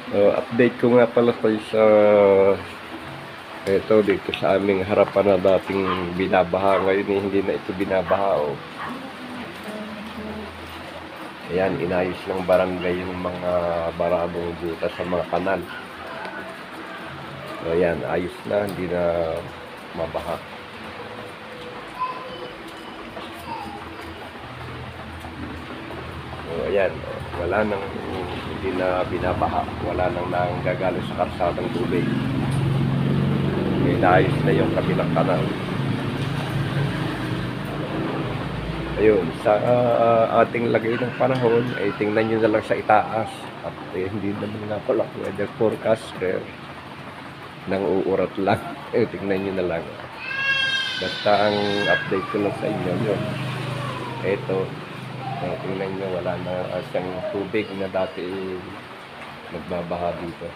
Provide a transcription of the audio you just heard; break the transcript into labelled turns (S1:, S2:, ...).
S1: Update ko nga pala tayo sa ito dito sa aming harapan na dating binabaha. Ngayon hindi na ito binabaha. Ayan, inayos ng barangay yung mga barabong butas sa mga kanal. Ayan, ayos na, hindi na mabaha. Ayan, wala nang hindi na binabaha, wala nang nanggagaling sa karsadang tubig. Inayos na yung kabilang kanal. Ayun, sa ating lagay ng panahon, ay tingnan nyo na lang sa itaas. At hindi naman nga pala weather forecaster. Nang uurat lang. Tingnan nyo na lang. Basta ang update ko lang sa inyo yun. Ito, tingnan nyo, wala na siyang tubig na dati nagbabaha dito.